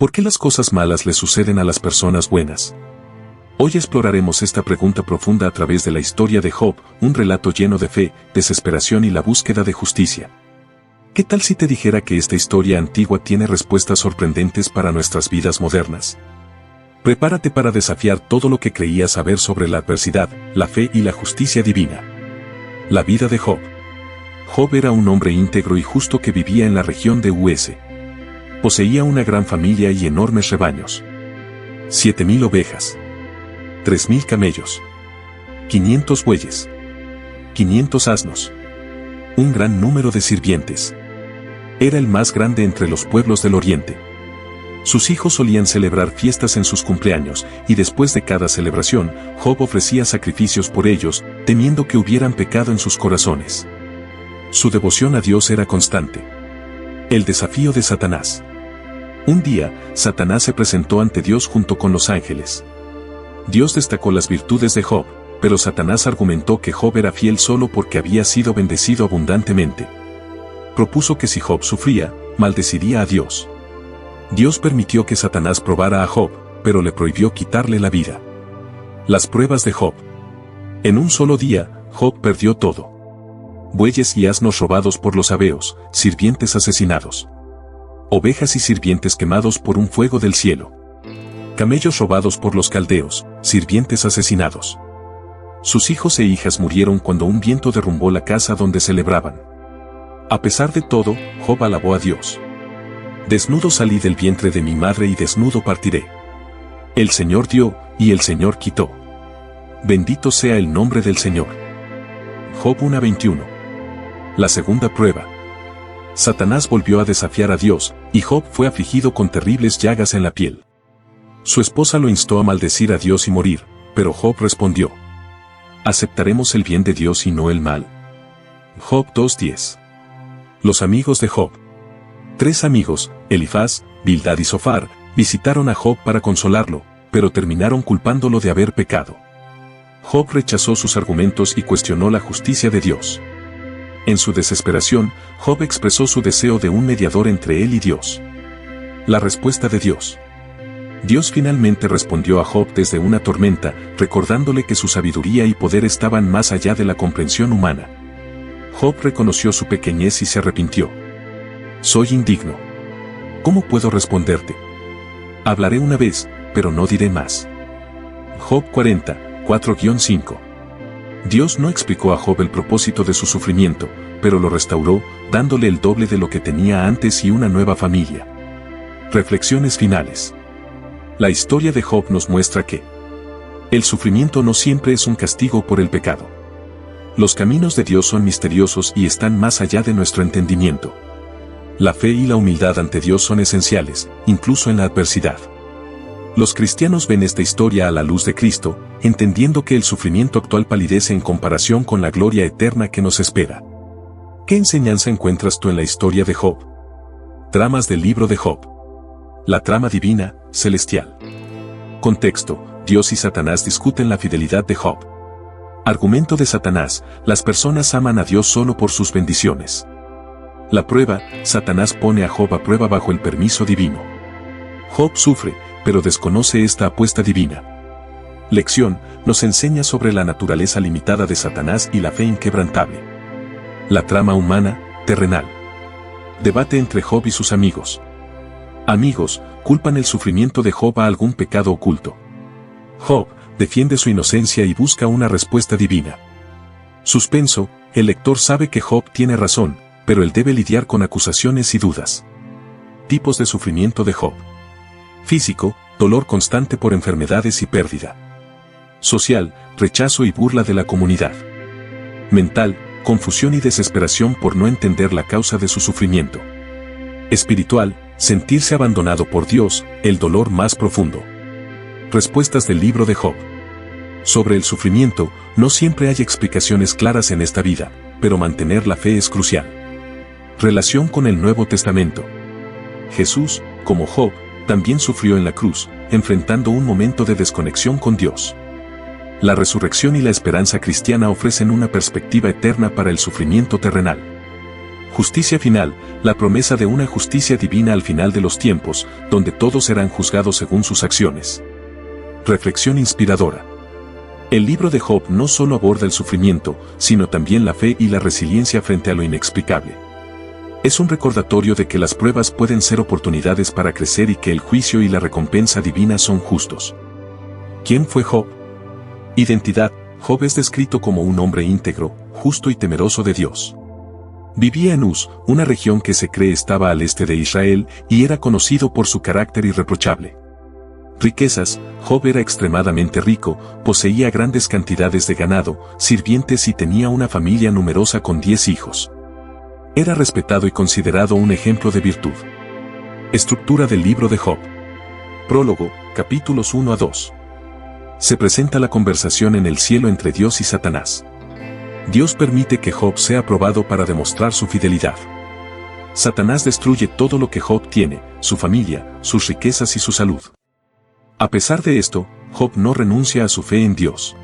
¿Por qué las cosas malas le suceden a las personas buenas? Hoy exploraremos esta pregunta profunda a través de la historia de Job, un relato lleno de fe, desesperación y la búsqueda de justicia. ¿Qué tal si te dijera que esta historia antigua tiene respuestas sorprendentes para nuestras vidas modernas? Prepárate para desafiar todo lo que creías saber sobre la adversidad, la fe y la justicia divina. La vida de Job. Job era un hombre íntegro y justo que vivía en la región de Uz. Poseía una gran familia y enormes rebaños. 7,000 ovejas. 3,000 camellos. 500 bueyes. 500 asnos. Un gran número de sirvientes. Era el más grande entre los pueblos del oriente. Sus hijos solían celebrar fiestas en sus cumpleaños, y después de cada celebración, Job ofrecía sacrificios por ellos, temiendo que hubieran pecado en sus corazones. Su devoción a Dios era constante. El desafío de Satanás. Un día, Satanás se presentó ante Dios junto con los ángeles. Dios destacó las virtudes de Job, pero Satanás argumentó que Job era fiel solo porque había sido bendecido abundantemente. Propuso que si Job sufría, maldeciría a Dios. Dios permitió que Satanás probara a Job, pero le prohibió quitarle la vida. Las pruebas de Job. En un solo día, Job perdió todo. Bueyes y asnos robados por los sabeos, sirvientes asesinados. Ovejas y sirvientes quemados por un fuego del cielo. Camellos robados por los caldeos, sirvientes asesinados. Sus hijos e hijas murieron cuando un viento derrumbó la casa donde celebraban. A pesar de todo, Job alabó a Dios. Desnudo salí del vientre de mi madre y desnudo partiré. El Señor dio, y el Señor quitó. Bendito sea el nombre del Señor. Job 1:21. La segunda prueba. Satanás volvió a desafiar a Dios, y Job fue afligido con terribles llagas en la piel. Su esposa lo instó a maldecir a Dios y morir, pero Job respondió: ¿aceptaremos el bien de Dios y no el mal? Job 2:10. Los amigos de Job. 3 amigos, Elifaz, Bildad y Zofar, visitaron a Job para consolarlo, pero terminaron culpándolo de haber pecado. Job rechazó sus argumentos y cuestionó la justicia de Dios. En su desesperación, Job expresó su deseo de un mediador entre él y Dios. La respuesta de Dios. Dios finalmente respondió a Job desde una tormenta, recordándole que su sabiduría y poder estaban más allá de la comprensión humana. Job reconoció su pequeñez y se arrepintió. Soy indigno. ¿Cómo puedo responderte? Hablaré una vez, pero no diré más. Job 40, 4-5. Dios no explicó a Job el propósito de su sufrimiento, pero lo restauró, dándole el doble de lo que tenía antes y una nueva familia. Reflexiones finales. La historia de Job nos muestra que el sufrimiento no siempre es un castigo por el pecado. Los caminos de Dios son misteriosos y están más allá de nuestro entendimiento. La fe y la humildad ante Dios son esenciales, incluso en la adversidad. Los cristianos ven esta historia a la luz de Cristo, entendiendo que el sufrimiento actual palidece en comparación con la gloria eterna que nos espera. ¿Qué enseñanza encuentras tú en la historia de Job? Tramas del libro de Job. La trama divina, celestial. Contexto: Dios y Satanás discuten la fidelidad de Job. Argumento de Satanás: las personas aman a Dios solo por sus bendiciones. La prueba: Satanás pone a Job a prueba bajo el permiso divino. Job sufre, pero desconoce esta apuesta divina. Lección: nos enseña sobre la naturaleza limitada de Satanás y la fe inquebrantable. La trama humana, terrenal. Debate entre Job y sus amigos. Amigos, culpan el sufrimiento de Job a algún pecado oculto. Job defiende su inocencia y busca una respuesta divina. Suspenso: el lector sabe que Job tiene razón, pero él debe lidiar con acusaciones y dudas. Tipos de sufrimiento de Job. Físico: dolor constante por enfermedades y pérdida. Social: rechazo y burla de la comunidad. Mental: confusión y desesperación por no entender la causa de su sufrimiento. Espiritual: sentirse abandonado por Dios, el dolor más profundo. Respuestas del libro de Job. Sobre el sufrimiento, no siempre hay explicaciones claras en esta vida, pero mantener la fe es crucial. Relación con el Nuevo Testamento. Jesús, como Job, también sufrió en la cruz, enfrentando un momento de desconexión con Dios. La resurrección y la esperanza cristiana ofrecen una perspectiva eterna para el sufrimiento terrenal. Justicia final, la promesa de una justicia divina al final de los tiempos, donde todos serán juzgados según sus acciones. Reflexión inspiradora. El libro de Job no solo aborda el sufrimiento, sino también la fe y la resiliencia frente a lo inexplicable. Es un recordatorio de que las pruebas pueden ser oportunidades para crecer y que el juicio y la recompensa divina son justos. ¿Quién fue Job? Identidad. Job es descrito como un hombre íntegro, justo y temeroso de Dios. Vivía en Uz, una región que se cree estaba al este de Israel, y era conocido por su carácter irreprochable. Riquezas. Job era extremadamente rico, poseía grandes cantidades de ganado, sirvientes y tenía una familia numerosa con 10 hijos. Era respetado y considerado un ejemplo de virtud. Estructura del libro de Job. Prólogo, capítulos 1 a 2. Se presenta la conversación en el cielo entre Dios y Satanás. Dios permite que Job sea probado para demostrar su fidelidad. Satanás destruye todo lo que Job tiene, su familia, sus riquezas y su salud. A pesar de esto, Job no renuncia a su fe en Dios.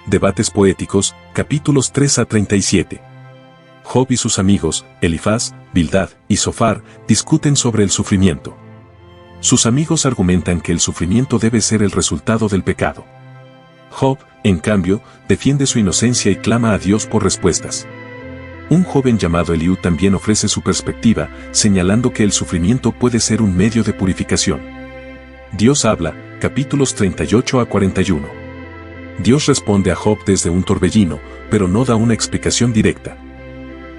Debates poéticos, capítulos 3 a 37. Job y sus amigos, Elifaz, Bildad y Zofar, discuten sobre el sufrimiento. Sus amigos argumentan que el sufrimiento debe ser el resultado del pecado. Job, en cambio, defiende su inocencia y clama a Dios por respuestas. Un joven llamado Eliú también ofrece su perspectiva, señalando que el sufrimiento puede ser un medio de purificación. Dios habla, capítulos 38 a 41. Dios responde a Job desde un torbellino, pero no da una explicación directa.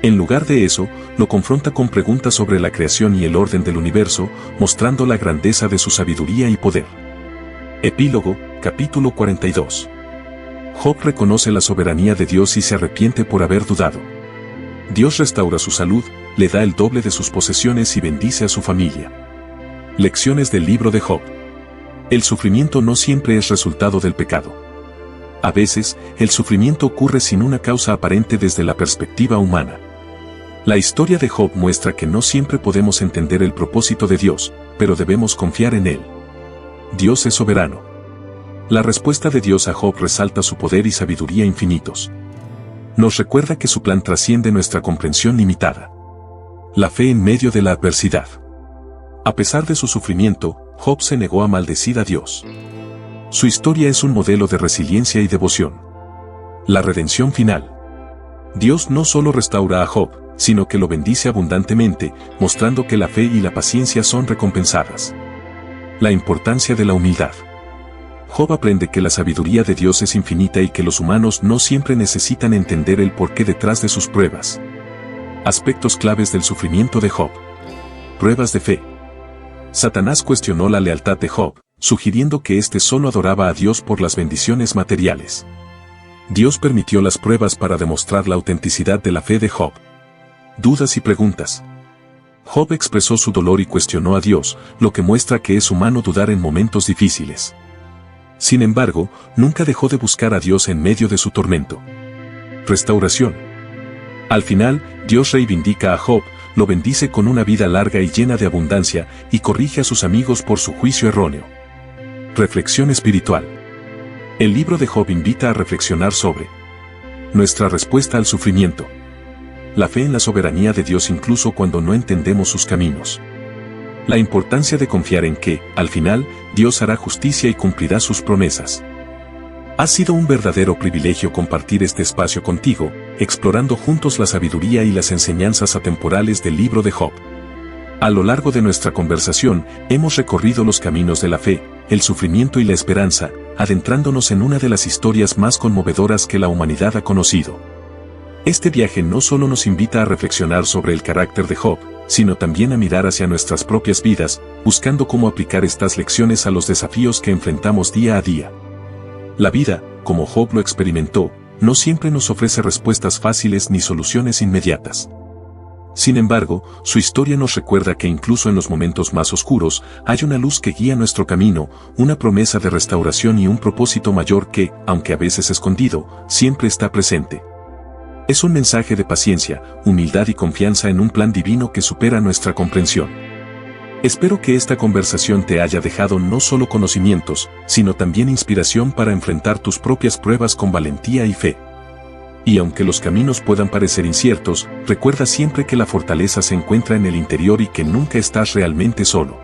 En lugar de eso, lo confronta con preguntas sobre la creación y el orden del universo, mostrando la grandeza de su sabiduría y poder. Epílogo, capítulo 42. Job reconoce la soberanía de Dios y se arrepiente por haber dudado. Dios restaura su salud, le da el doble de sus posesiones y bendice a su familia. Lecciones del libro de Job. El sufrimiento no siempre es resultado del pecado. A veces, el sufrimiento ocurre sin una causa aparente desde la perspectiva humana. La historia de Job muestra que no siempre podemos entender el propósito de Dios, pero debemos confiar en Él. Dios es soberano. La respuesta de Dios a Job resalta su poder y sabiduría infinitos. Nos recuerda que su plan trasciende nuestra comprensión limitada. La fe en medio de la adversidad. A pesar de su sufrimiento, Job se negó a maldecir a Dios. Su historia es un modelo de resiliencia y devoción. La redención final. Dios no solo restaura a Job, sino que lo bendice abundantemente, mostrando que la fe y la paciencia son recompensadas. La importancia de la humildad. Job aprende que la sabiduría de Dios es infinita y que los humanos no siempre necesitan entender el porqué detrás de sus pruebas. Aspectos claves del sufrimiento de Job. Pruebas de fe. Satanás cuestionó la lealtad de Job, sugiriendo que éste solo adoraba a Dios por las bendiciones materiales. Dios permitió las pruebas para demostrar la autenticidad de la fe de Job. Dudas y preguntas. Job expresó su dolor y cuestionó a Dios, lo que muestra que es humano dudar en momentos difíciles. Sin embargo, nunca dejó de buscar a Dios en medio de su tormento. Restauración. Al final, Dios reivindica a Job, lo bendice con una vida larga y llena de abundancia, y corrige a sus amigos por su juicio erróneo. Reflexión espiritual. El libro de Job invita a reflexionar sobre nuestra respuesta al sufrimiento. La fe en la soberanía de Dios incluso cuando no entendemos sus caminos. La importancia de confiar en que, al final, Dios hará justicia y cumplirá sus promesas. Ha sido un verdadero privilegio compartir este espacio contigo, explorando juntos la sabiduría y las enseñanzas atemporales del libro de Job. A lo largo de nuestra conversación, hemos recorrido los caminos de la fe, el sufrimiento y la esperanza, adentrándonos en una de las historias más conmovedoras que la humanidad ha conocido. Este viaje no solo nos invita a reflexionar sobre el carácter de Job, sino también a mirar hacia nuestras propias vidas, buscando cómo aplicar estas lecciones a los desafíos que enfrentamos día a día. La vida, como Job lo experimentó, no siempre nos ofrece respuestas fáciles ni soluciones inmediatas. Sin embargo, su historia nos recuerda que incluso en los momentos más oscuros, hay una luz que guía nuestro camino, una promesa de restauración y un propósito mayor que, aunque a veces escondido, siempre está presente. Es un mensaje de paciencia, humildad y confianza en un plan divino que supera nuestra comprensión. Espero que esta conversación te haya dejado no solo conocimientos, sino también inspiración para enfrentar tus propias pruebas con valentía y fe. Y aunque los caminos puedan parecer inciertos, recuerda siempre que la fortaleza se encuentra en el interior y que nunca estás realmente solo.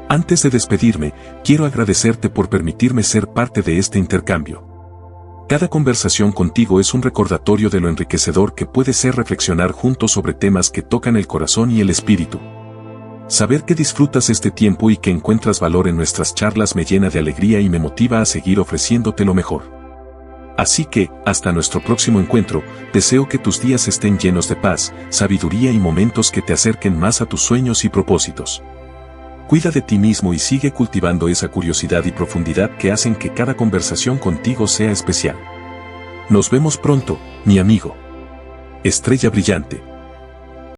Antes de despedirme, quiero agradecerte por permitirme ser parte de este intercambio. Cada conversación contigo es un recordatorio de lo enriquecedor que puede ser reflexionar juntos sobre temas que tocan el corazón y el espíritu. Saber que disfrutas este tiempo y que encuentras valor en nuestras charlas me llena de alegría y me motiva a seguir ofreciéndote lo mejor. Así que, hasta nuestro próximo encuentro, deseo que tus días estén llenos de paz, sabiduría y momentos que te acerquen más a tus sueños y propósitos. Cuida de ti mismo y sigue cultivando esa curiosidad y profundidad que hacen que cada conversación contigo sea especial. Nos vemos pronto, mi amigo. Estrella brillante.